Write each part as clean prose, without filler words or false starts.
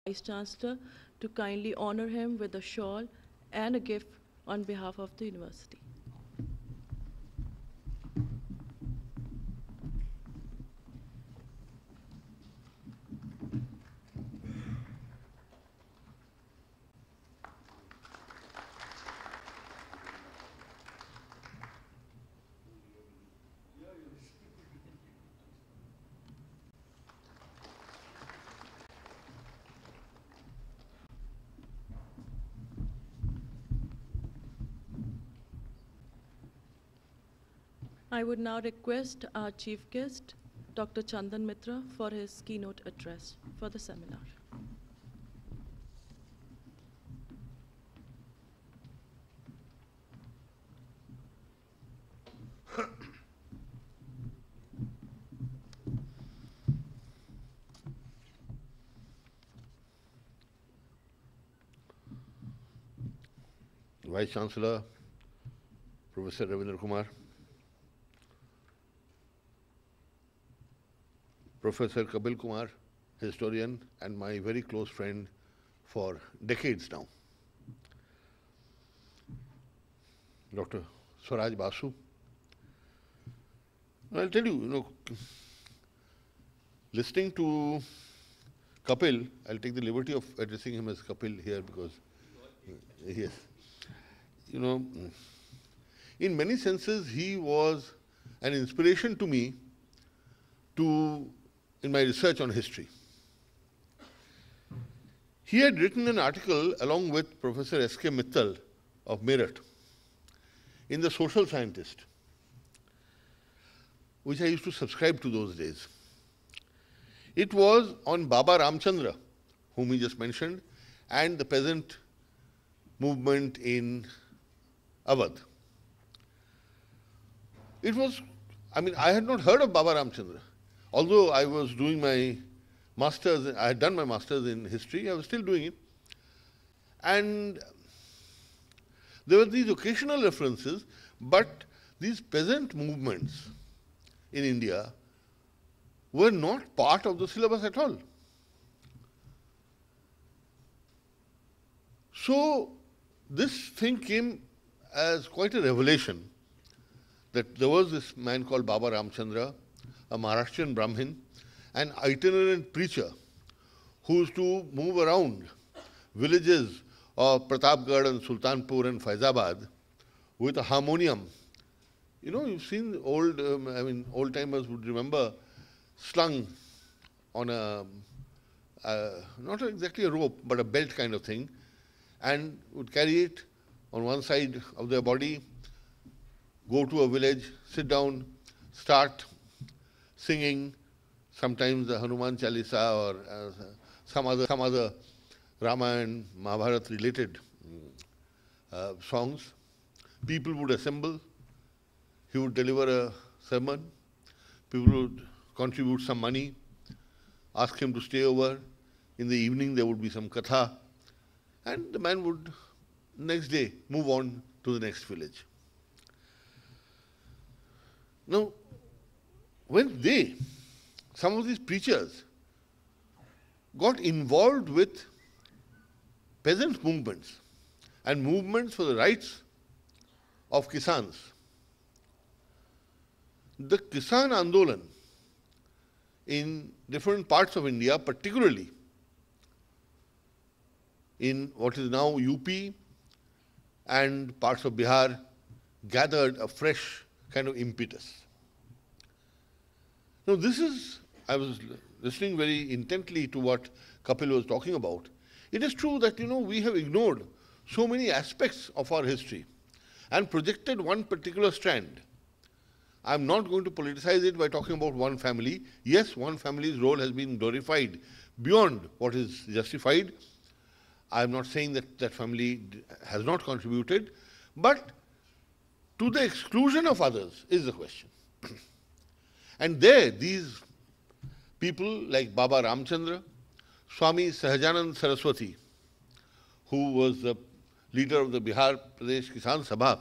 Vice Chancellor to kindly honor him with a shawl and a gift on behalf of the university. I would now request our chief guest, Dr. Chandan Mitra, for his keynote address for the seminar. Vice Chancellor, Professor Ravindra Kumar, Professor Kapil Kumar, historian and my very close friend for decades now, Dr. Swaraj Basu. I'll tell you, listening to Kapil, I'll take the liberty of addressing him as Kapil here because, yes, in many senses, he was an inspiration to me in my research on history. He had written an article along with Professor S.K. Mittal of Meerut in The Social Scientist, which I used to subscribe to those days. It was on Baba Ramchandra, whom he just mentioned, and the peasant movement in Awadh. It was, I had not heard of Baba Ramchandra. Although I was doing my master's, I had done my master's in history, I was still doing it. And there were these occasional references, but these peasant movements in India were not part of the syllabus at all. So this thing came as quite a revelation that there was this man called Baba Ramchandra, a Maharashtrian Brahmin, an itinerant preacher who used to move around villages of Pratapgarh and Sultanpur and Faizabad with a harmonium. You've seen old, old timers would remember slung on not exactly a rope, but a belt kind of thing, and would carry it on one side of their body, go to a village, sit down, start singing, sometimes the Hanuman Chalisa or some other Rama and Mahabharata related songs. People would assemble, he would deliver a sermon, people would contribute some money, ask him to stay over. In the evening there would be some katha, and the man would next day move on to the next village. Now, when some of these preachers got involved with peasant movements and movements for the rights of Kisans, the Kisan Andolan in different parts of India, particularly in what is now UP and parts of Bihar, gathered a fresh kind of impetus. Now I was listening very intently to what Kapil was talking about. It is true that, we have ignored so many aspects of our history and projected one particular strand. I'm not going to politicize it by talking about one family. Yes, one family's role has been glorified beyond what is justified. I'm not saying that that family has not contributed, but to the exclusion of others is the question. And these people like Baba Ramchandra, Swami Sahajanand Saraswati, who was the leader of the Bihar Pradesh Kisan Sabha,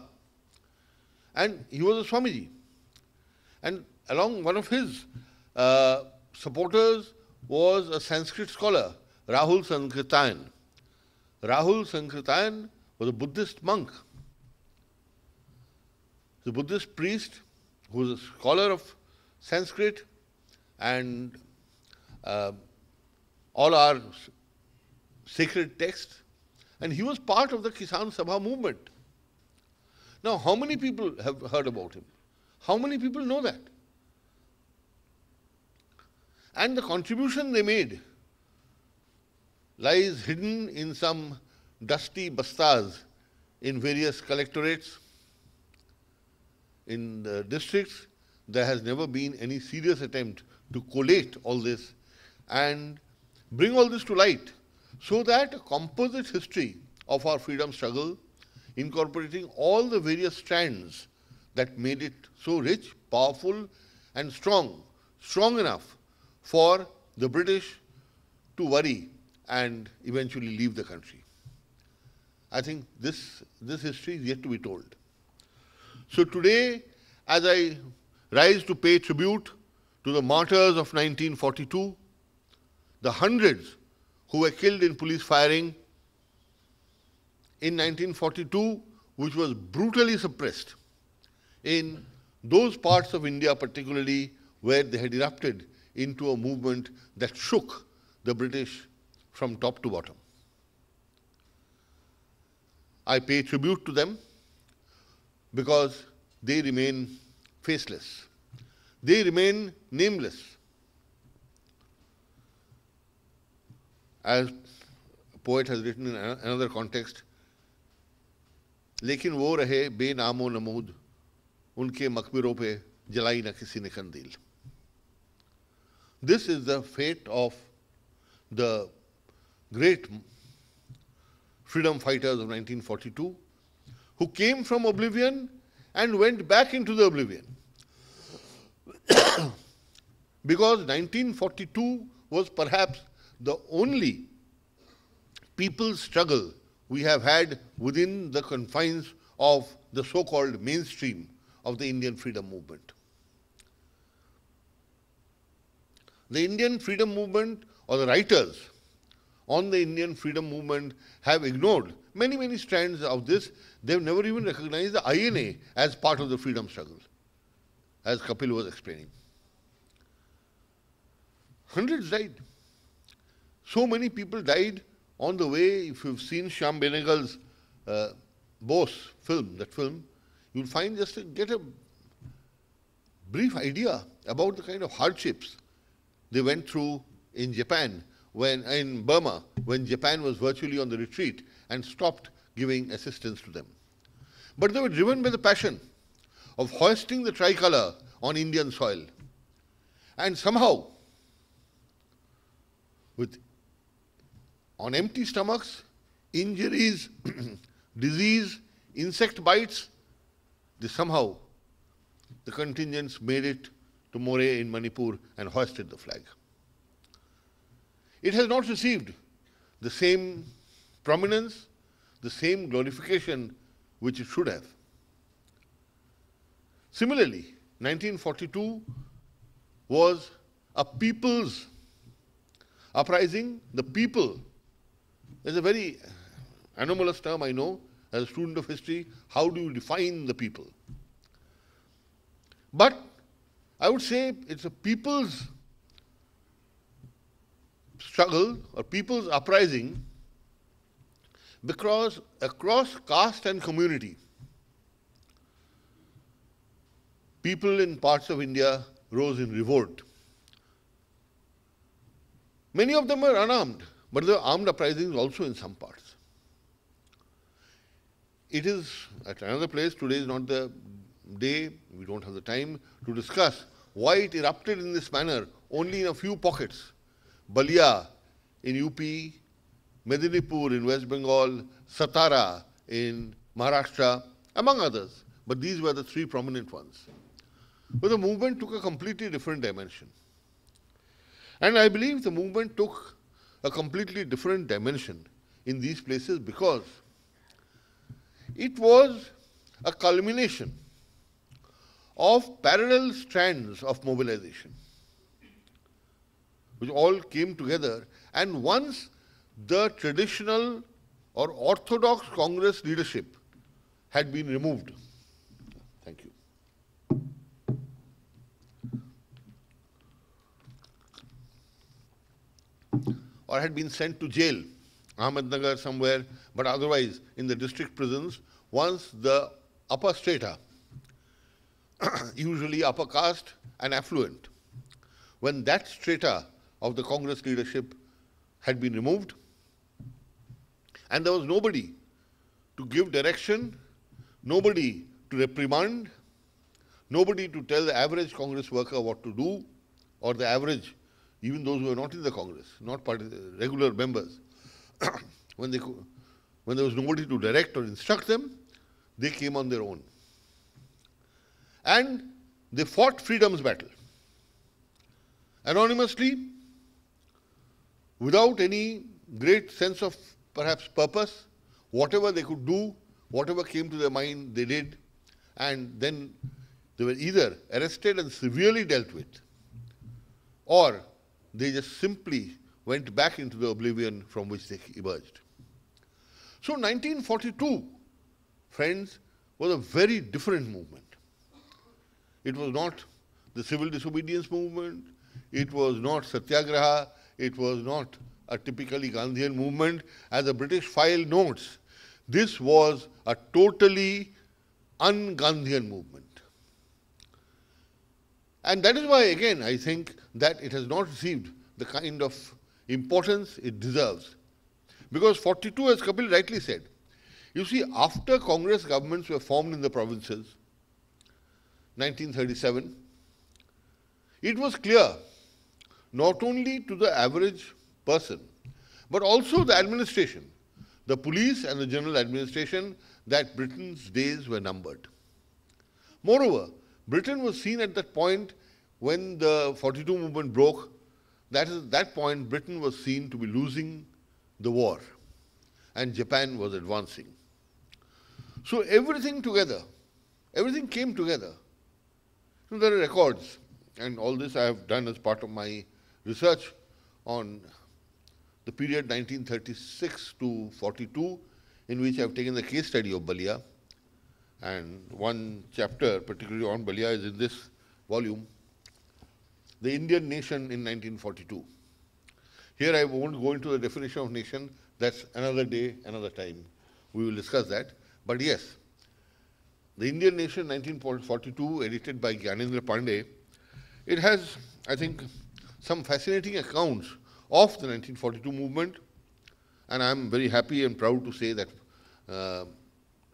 and he was a Swamiji. And along one of his supporters was a Sanskrit scholar, Rahul Sankirtan. Rahul Sankirtan was a Buddhist monk. The Buddhist priest who was a scholar of Sanskrit and all our sacred texts, and he was part of the Kisan Sabha movement. Now, how many people have heard about him? How many people know that? And the contribution they made lies hidden in some dusty bastas in various collectorates. In the districts, there has never been any serious attempt to collate all this and bring all this to light so that a composite history of our freedom struggle, incorporating all the various strands that made it so rich, powerful, and strong enough for the British to worry and eventually leave the country. I think this history is yet to be told. So today, as I rise to pay tribute to the martyrs of 1942, the hundreds who were killed in police firing in 1942, which was brutally suppressed in those parts of India particularly where they had erupted into a movement that shook the British from top to bottom. I pay tribute to them because they remain faceless. They remain nameless. As a poet has written in another context, लेकिन वो रहे बेनामो नमूद उनके मकबरों पे जलाई न किसी ने कंदील. This is the fate of the great freedom fighters of 1942 who came from oblivion and went back into the oblivion. Because 1942 was perhaps the only people's struggle we have had within the confines of the so-called mainstream of the Indian freedom movement. The Indian freedom movement, or the writers on the Indian freedom movement, have ignored many, many strands of this. They've never even recognized the INA as part of the freedom struggle, as Kapil was explaining. Hundreds died. So many people died on the way. If you've seen Shyam Benegal's Bose film, that film, you'll find just to get a brief idea about the kind of hardships they went through in Japan, in Burma, when Japan was virtually on the retreat and stopped giving assistance to them. But they were driven by the passion of hoisting the tricolour on Indian soil. And somehow, on empty stomachs, injuries, disease, insect bites, the contingents made it to Moreh in Manipur and hoisted the flag. It has not received the same prominence, the same glorification which it should have. Similarly, 1942 was a people's uprising. The people is a very anomalous term, I know, as a student of history. How do you define the people? But I would say it's a people's struggle or people's uprising because across caste and community, people in parts of India rose in revolt. Many of them were unarmed, but there were armed uprisings also in some parts. It is at another place. Today is not the day, we don't have the time to discuss why it erupted in this manner only in a few pockets. Balia in UP, Medinipur in West Bengal, Satara in Maharashtra, among others. But these were the three prominent ones. But the movement took a completely different dimension. And I believe the movement took a completely different dimension in these places because it was a culmination of parallel strands of mobilization, which all came together. And once the traditional or orthodox Congress leadership had been removed. Thank you. Or had been sent to jail, Ahmednagar somewhere, but otherwise in the district prisons, once the upper strata, usually upper caste and affluent, when that strata of the Congress leadership had been removed, and there was nobody to give direction, nobody to reprimand, nobody to tell the average Congress worker what to do, or the average, even those who were not in the Congress, not regular members. When there was nobody to direct or instruct them, they came on their own. And they fought freedom's battle. Anonymously, without any great sense of perhaps purpose, whatever they could do, whatever came to their mind, they did, and then they were either arrested and severely dealt with, or they just simply went back into the oblivion from which they emerged. So 1942, friends, was a very different movement. It was not the civil disobedience movement, it was not Satyagraha, it was not a typically Gandhian movement. As the British file notes, this was a totally un-Gandhian movement. And that is why, again, I think that it has not received the kind of importance it deserves. Because 42, as Kapil rightly said, you see, after Congress governments were formed in the provinces, 1937, it was clear, not only to the average person, but also the administration, the police and the general administration, that Britain's days were numbered. Moreover, Britain was seen at that point when the 42 movement broke, that is, at that point Britain was seen to be losing the war and Japan was advancing. So everything together, everything came together. So there are records, and all this I have done as part of my research on the period 1936 to 42, in which I have taken the case study of Balia, and one chapter particularly on Balia is in this volume, The Indian Nation in 1942. Here I won't go into the definition of nation, that's another day, another time. We will discuss that. But yes, the Indian Nation 1942, edited by Gyanendra Pandey, it has, I think, some fascinating accounts of the 1942 movement, and I'm very happy and proud to say that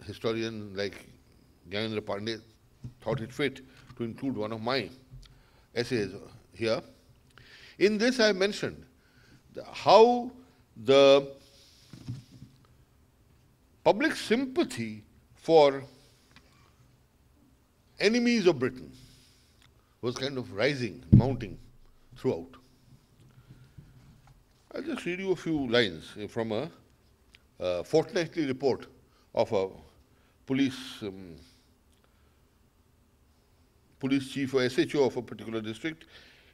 historian like Gyanendra Pandey thought it fit to include one of my essays here. In this I mentioned how the public sympathy for enemies of Britain was kind of rising, mounting throughout. I'll just read you a few lines from a fortnightly report of a police chief or SHO of a particular district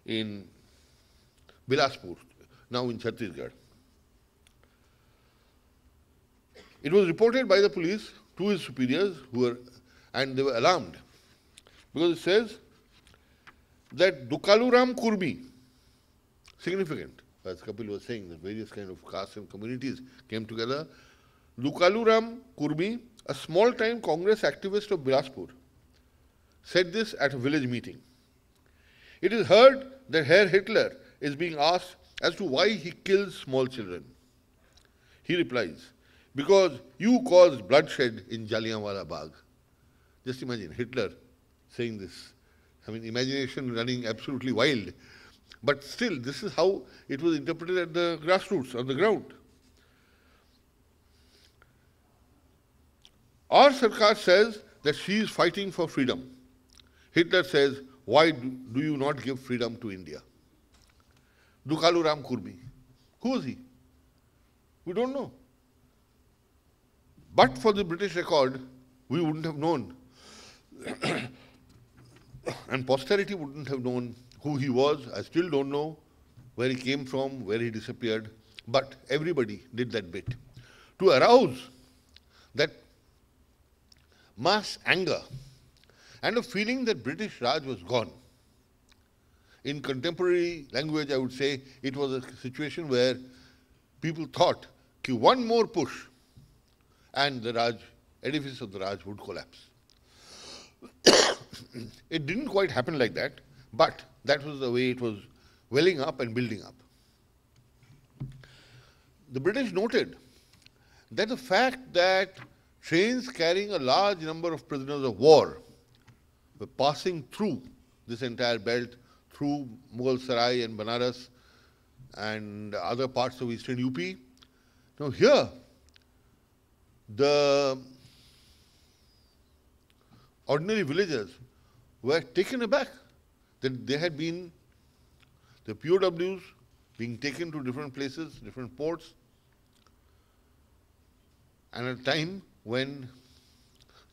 in Bilaspur, now in Chhattisgarh. It was reported by the police to his superiors, and they were alarmed, because it says that Dukaluram Kurmi, significant, as Kapil was saying, that various kind of castes and communities came together. Dukaluram Kurmi, a small-time Congress activist of Bilaspur, said this at a village meeting. It is heard that Herr Hitler is being asked as to why he kills small children. He replies, because you caused bloodshed in Jallianwala Bagh. Just imagine Hitler saying this. I mean, imagination running absolutely wild. But still, this is how it was interpreted at the grassroots, on the ground. Our Sarkar says that she is fighting for freedom. Hitler says, why do you not give freedom to India? Dukaluram Kurmi. Who was he? We don't know. But for the British record, we wouldn't have known. And posterity wouldn't have known who he was. I still don't know where he came from, where he disappeared. but everybody did that bit to arouse that mass anger and a feeling that British Raj was gone. In contemporary language, I would say it was a situation where people thought that one more push and the Raj, edifice of the Raj would collapse. It didn't quite happen like that, but that was the way it was welling up and building up. The British noted that the fact that trains carrying a large number of prisoners of war were passing through this entire belt, through Mughal Sarai and Banaras and other parts of eastern UP. Now here, the ordinary villagers were taken aback that they had been, the POWs being taken to different places, different ports, and at a time when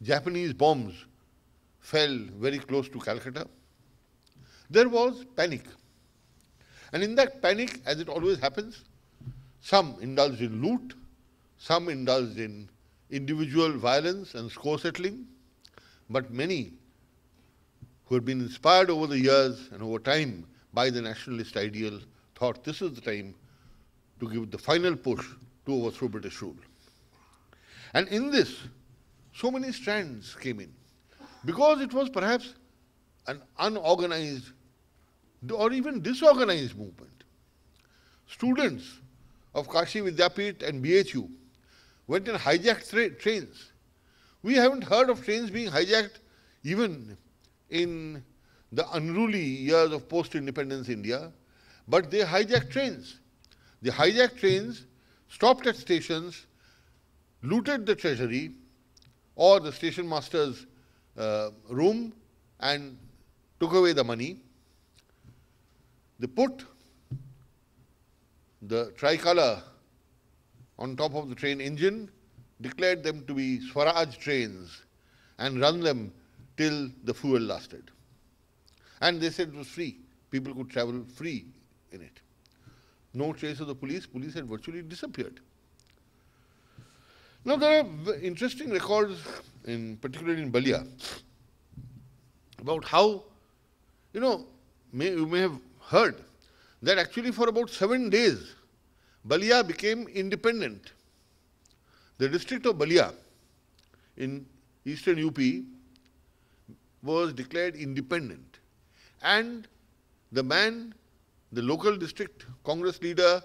Japanese bombs fell very close to Calcutta, there was panic. And in that panic, as it always happens, some indulged in loot, some indulged in individual violence and score settling, but many who had been inspired over the years and over time by the nationalist ideal thought this is the time to give the final push to overthrow British rule. And in this, so many strands came in, because it was perhaps an unorganized or even disorganized movement. Students of Kashi Vidyapit and BHU went and hijacked trains. We haven't heard of trains being hijacked even in the unruly years of post-independence India, but they hijacked trains. They hijacked trains, stopped at stations, looted the treasury or the station master's room and took away the money. They put the tricolour on top of the train engine, declared them to be Swaraj trains and run them till the fuel lasted. And they said it was free. People could travel free in it. No trace of the police. Police had virtually disappeared. Now there are interesting records, particularly in Balia, about how, you may have heard that actually for about 7 days, Balia became independent. The district of Balia in eastern UP was declared independent. And the local district Congress leader,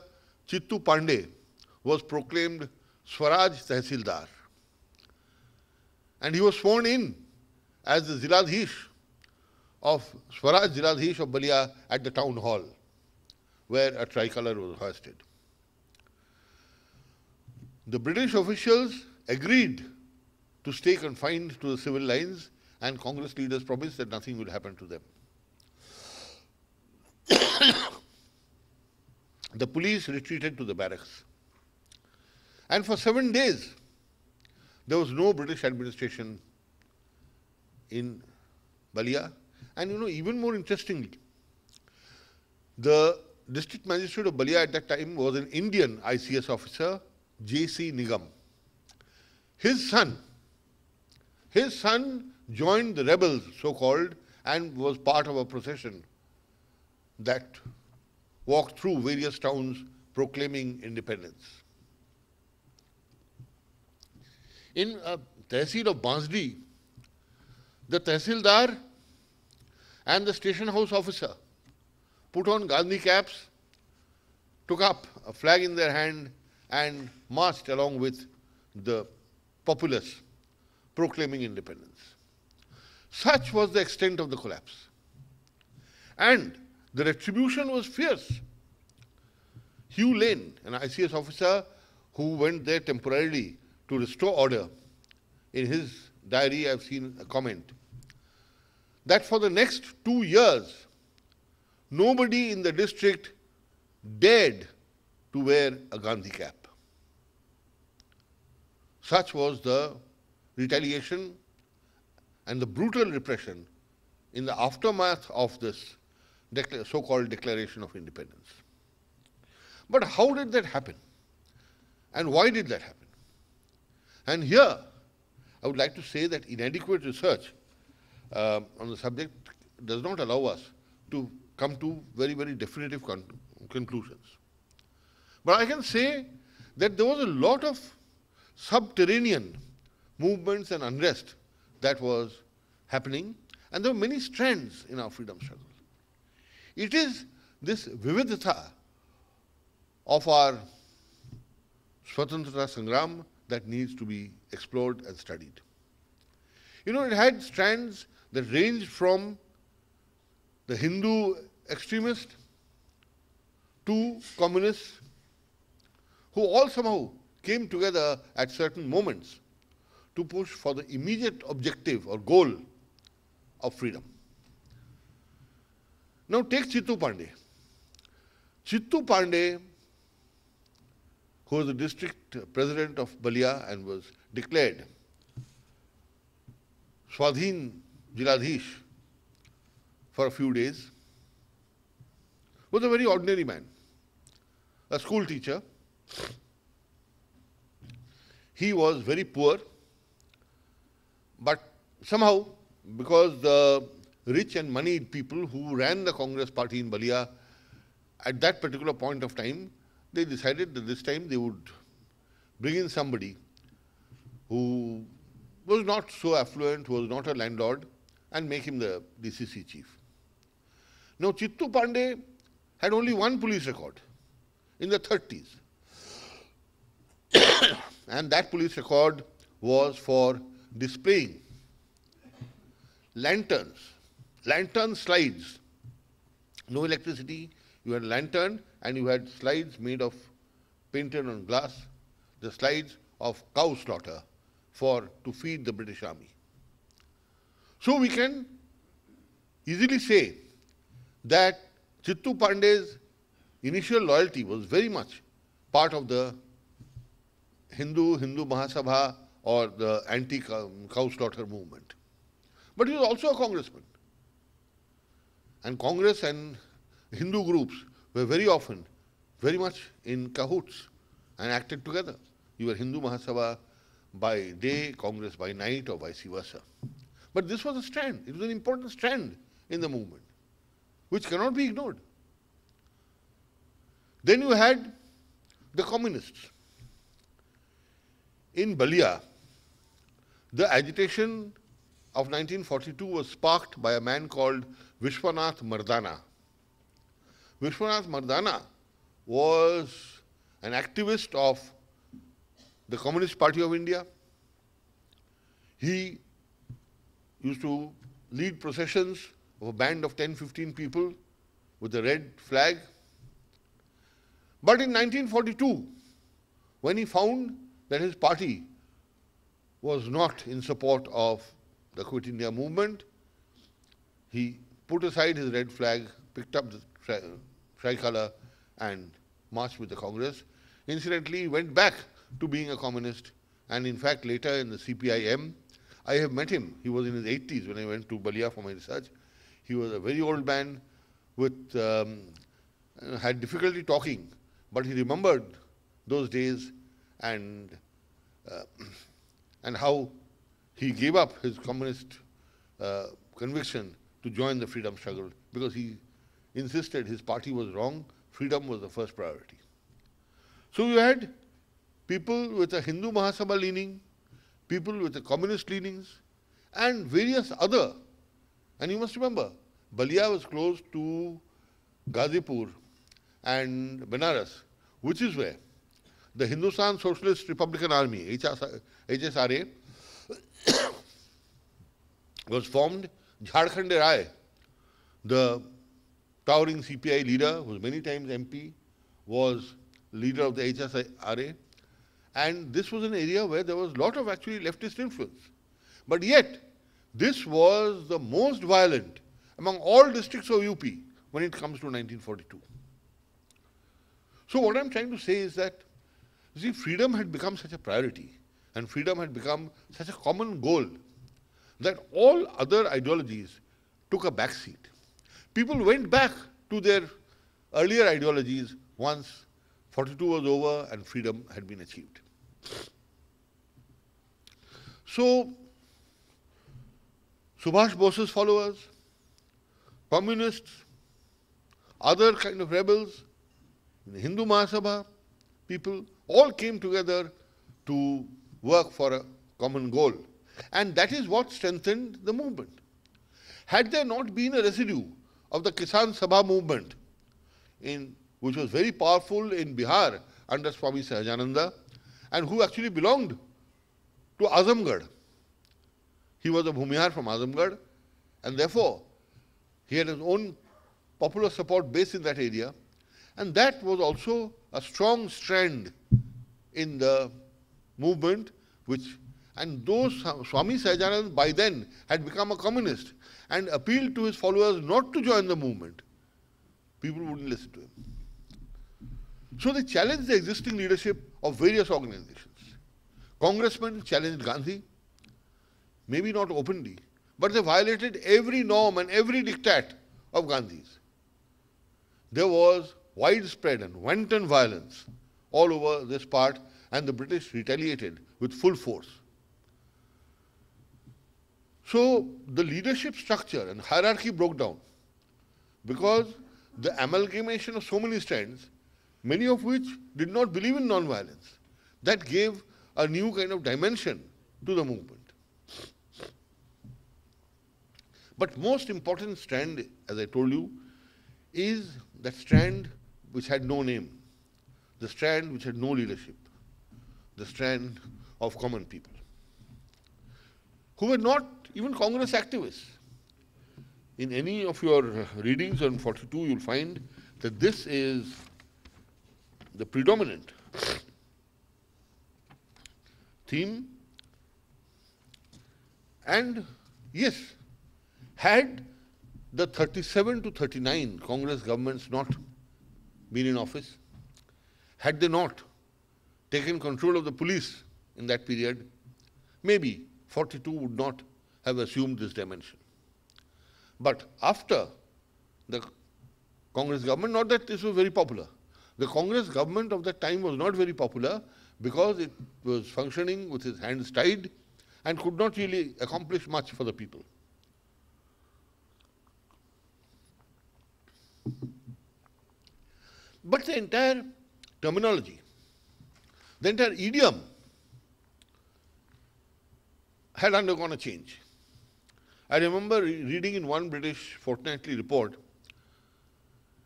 Chittu Pandey, was proclaimed Swaraj Tehsildar. And he was sworn in as the Ziladhish of Swaraj Ziladhish of Balia at the town hall, where a tricolour was hoisted. The British officials agreed to stay confined to the civil lines, and Congress leaders promised that nothing would happen to them. The police retreated to the barracks. And for 7 days, there was no British administration in Balia. And even more interestingly, the district magistrate of Balia at that time was an Indian ICS officer, J.C. Nigam. His son joined the rebels, so-called, and was part of a procession that walked through various towns proclaiming independence. In Tehsil of Bansdi, the Tehsildar and the station house officer put on Gandhi caps, took up a flag in their hand and marched along with the populace proclaiming independence. Such was the extent of the collapse. And the retribution was fierce. Hugh Lane, an ICS officer who went there temporarily to restore order, in his diary I've seen a comment that for the next 2 years, nobody in the district dared to wear a Gandhi cap. Such was the retaliation and the brutal repression in the aftermath of this so-called Declaration of Independence. But how did that happen? And why did that happen? And here, I would like to say that inadequate research on the subject does not allow us to come to very, very definitive conclusions. But I can say that there was a lot of subterranean movements and unrest that was happening, and there were many strands in our freedom struggle. It is this vividhata of our Swatantrata Sangram that needs to be explored and studied. You know, it had strands that ranged from the Hindu extremists to communists, who all somehow came together at certain moments to push for the immediate objective or goal of freedom. Now take Chittu Pandey. Chittu Pandey, who was the district president of Balia and was declared Swadhin Jiladhish for a few days, was a very ordinary man, a school teacher. He was very poor, but somehow, because the rich and moneyed people who ran the Congress party in Balia at that particular point of time, they decided that this time they would bring in somebody who was not so affluent, who was not a landlord, and make him the DCC chief. Now, Chittu Pandey had only one police record in the 30s. And that police record was for displaying lanterns, lantern slides. No electricity, you had a lantern and you had slides made of painted on glass, the slides of cow slaughter to feed the British Army. So we can easily say that Chittu Pandey's initial loyalty was very much part of the Hindu Mahasabha or the anti-cow slaughter movement. But he was also a congressman. And Congress and Hindu groups were very often very much in cahoots and acted together. You were Hindu Mahasabha by day, Congress by night, or vice versa. But this was a strand. It was an important strand in the movement, which cannot be ignored. Then you had the communists. In Balia, the agitation of 1942 was sparked by a man called Vishwanath Mardana. Vishwanath Mardana was an activist of the Communist Party of India. He used to lead processions of a band of 10-15 people with a red flag. But in 1942, when he found that his party was not in support of the Quit India movement, he put aside his red flag, picked up the tricolour and marched with the Congress. Incidentally, he went back to being a communist, and in fact later in the CPIM, I have met him. He was in his 80s when I went to Balia for my research. He was a very old man with had difficulty talking, but he remembered those days and how he gave up his communist conviction to join the freedom struggle, because he insisted his party was wrong, freedom was the first priority. So you had people with a Hindu Mahasabha leaning, people with a communist leanings, and various other. And you must remember, Balia was close to Ghazipur and Benares, which is where the Hindustan Socialist Republican Army, HSRA, was formed. Jharkhand Rai, the towering CPI leader, who was many times MP, was leader of the HSRA. And this was an area where there was a lot of actually leftist influence. But yet, this was the most violent among all districts of UP when it comes to 1942. So what I'm trying to say is that, you see, freedom had become such a priority, and freedom had become such a common goal, that all other ideologies took a backseat. People went back to their earlier ideologies once 42 was over and freedom had been achieved. So, Subhash Bose's followers, communists, other kind of rebels, the Hindu Mahasabha people, all came together to work for a common goal. And that is what strengthened the movement. Had there not been a residue of the Kisan Sabha movement, which was very powerful in Bihar under Swami Sahajananda, and who actually belonged to Azamgarh. He was a Bhumihar from Azamgarh, and therefore he had his own popular support base in that area, and that was also a strong strand in the movement, and those Swami Sahajananda by then had become a communist and appealed to his followers not to join the movement. People wouldn't listen to him. So they challenged the existing leadership of various organizations. Congressmen challenged Gandhi, maybe not openly, but they violated every norm and every diktat of Gandhi's. There was widespread and wanton violence all over this part, and the British retaliated with full force. So the leadership structure and hierarchy broke down because the amalgamation of so many strands, many of which did not believe in non-violence, that gave a new kind of dimension to the movement. But most important strand, as I told you, is that strand which had no name, the strand which had no leadership, the strand of common people, who were not even Congress activists. In any of your readings on 42, you'll find that this is the predominant theme. And yes, had the 37 to 39 Congress governments not been in office, had they not taken control of the police in that period, maybe 42 would not have assumed this dimension. But after the Congress government, not that this was very popular, the Congress government of that time was not very popular because it was functioning with its hands tied and could not really accomplish much for the people. But the entire terminology, the entire idiom had undergone a change. I remember reading in one British fortnightly report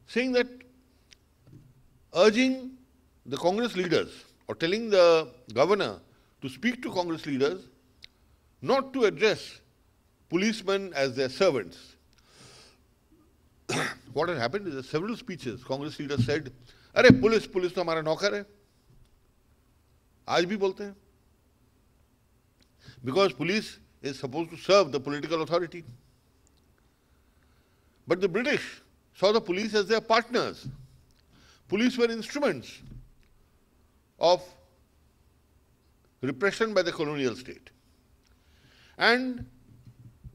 saying that urging the Congress leaders or telling the governor to speak to Congress leaders not to address policemen as their servants. What had happened is that several speeches, Congress leaders said, "Arey, police to hamara naukar hai." Aaj bhi bolte hain. Because police is supposed to serve the political authority. But the British saw the police as their partners. Police were instruments of repression by the colonial state. And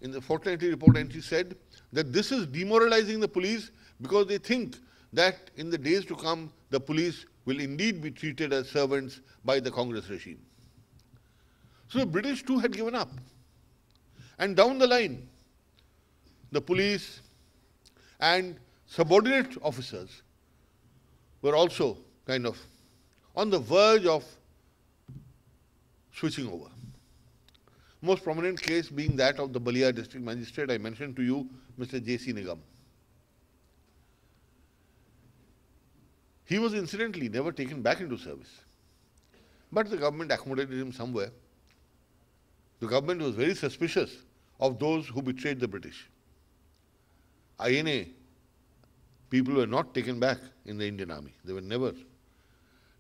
in the fortnightly report entry said that this is demoralizing the police because they think that in the days to come, the police will indeed be treated as servants by the Congress regime. So the British too had given up. And down the line, the police and subordinate officers were also kind of on the verge of switching over. Most prominent case being that of the Balia district magistrate I mentioned to you, Mr. J.C. Nigam. He was incidentally never taken back into service, but the government accommodated him somewhere. The government was very suspicious of those who betrayed the British. INA people were not taken back in the Indian Army. They were never.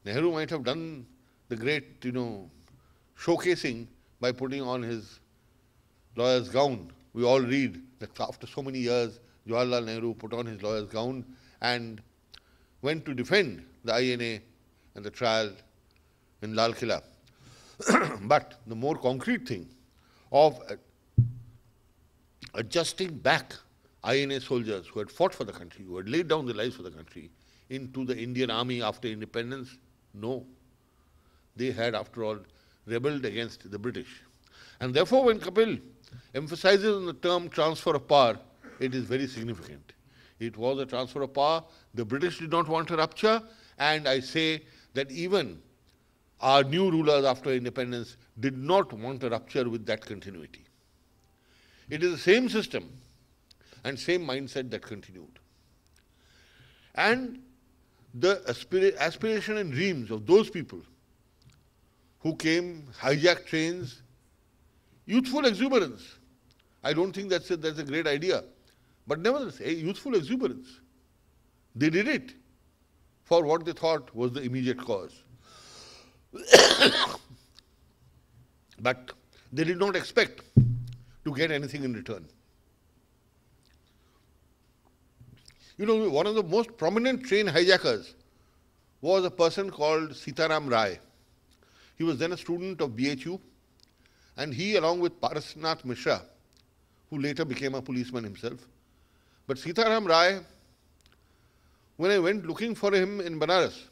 Nehru might have done the great, showcasing by putting on his lawyer's gown. We all read that after so many years, Jawaharlal Nehru put on his lawyer's gown and went to defend the INA and the trial in Lal Killa. But the more concrete thing of adjusting back INA soldiers who had fought for the country, who had laid down their lives for the country, into the Indian army after independence? No. They had, after all, rebelled against the British. And therefore, when Kapil emphasizes on the term transfer of power, it is very significant. It was a transfer of power. The British did not want a rupture, and I say that even our new rulers after independence did not want a rupture with that continuity. It is the same system and same mindset that continued. And the aspiration and dreams of those people who came, hijacked trains, youthful exuberance. I don't think that's a great idea. But nevertheless, a youthful exuberance. They did it for what they thought was the immediate cause. But they did not expect to get anything in return. You know, one of the most prominent train hijackers was a person called Sitaram Rai. He was then a student of BHU, and he, along with Parasnath Mishra, who later became a policeman himself. But Sitaram Rai, when I went looking for him in Banaras,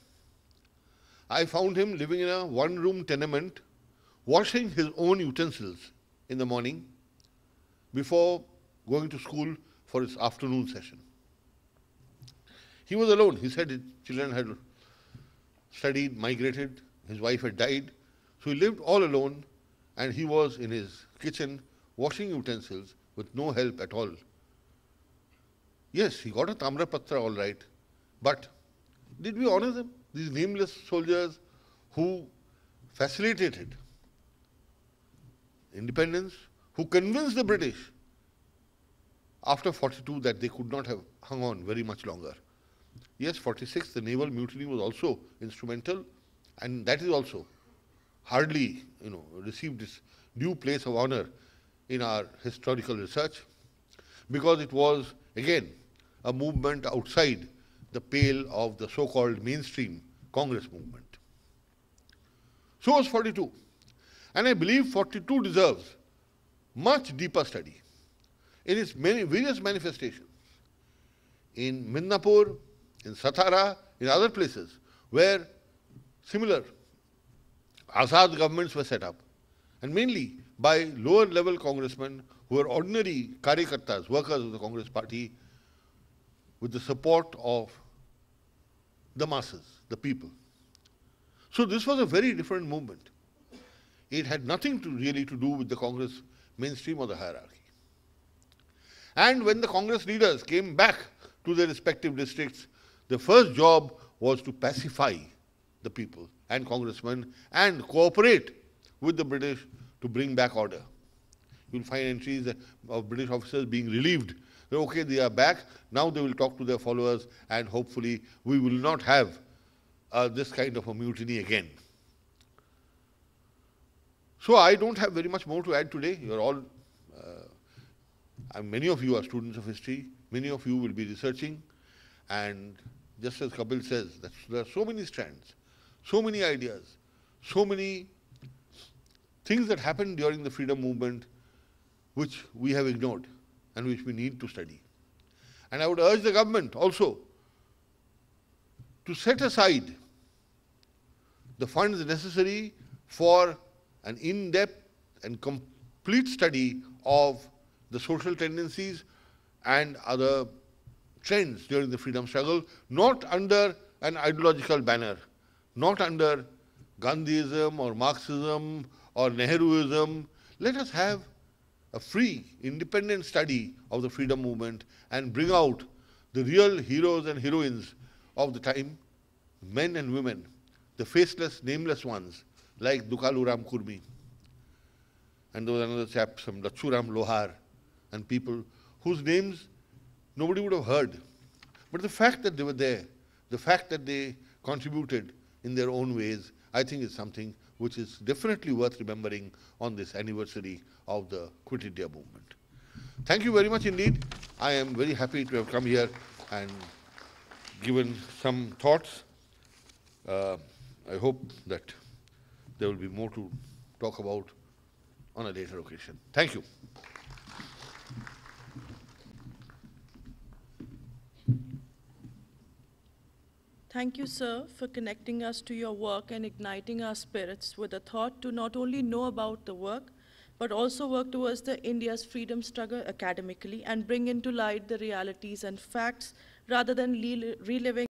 I found him living in a one-room tenement, washing his own utensils in the morning before going to school for his afternoon session. He was alone. He said his children had studied, migrated, his wife had died. So he lived all alone, and he was in his kitchen washing utensils with no help at all. Yes, he got a Tamrapatra all right, but did we honor them? These nameless soldiers who facilitated independence, who convinced the British after 42 that they could not have hung on very much longer. Yes, 46, the naval mutiny was also instrumental, and that is also hardly, received its due place of honor in our historical research, because it was, again, a movement outside the pale of the so-called mainstream Congress movement. So was 42. And I believe 42 deserves much deeper study in its various manifestations. In Midnapur, in Satara, in other places where similar Azad governments were set up, and mainly by lower level congressmen who were ordinary karyakartas, workers of the Congress party, with the support of the masses, the people. So this was a very different movement. It had nothing really to do with the Congress mainstream or the hierarchy. And when the Congress leaders came back to their respective districts, the first job was to pacify the people and congressmen and cooperate with the British to bring back order. You'll find entries of British officers being relieved. Okay, they are back, now they will talk to their followers, and hopefully we will not have this kind of a mutiny again. So I don't have very much more to add today. You're all, many of you are students of history, many of you will be researching, and just as Kapil says, that there are so many strands, so many ideas, so many things that happened during the freedom movement which we have ignored and which we need to study. And I would urge the government also to set aside the funds necessary for an in-depth and complete study of the social tendencies and other trends during the freedom struggle, not under an ideological banner, not under Gandhiism or Marxism or Nehruism. Let us have a free, independent study of the freedom movement and bring out the real heroes and heroines of the time, men and women, the faceless, nameless ones, like Dukalu Ram Kurmi. And there was another chap, some Lachuram Lohar, and people whose names nobody would have heard. But the fact that they were there, the fact that they contributed in their own ways, I think is something which is definitely worth remembering on this anniversary of the Quit India movement. Thank you very much indeed. I am very happy to have come here and given some thoughts. I hope that there will be more to talk about on a later occasion. Thank you. Thank you, sir, for connecting us to your work and igniting our spirits with a thought to not only know about the work, but also work towards the India's freedom struggle academically and bring into light the realities and facts rather than reliving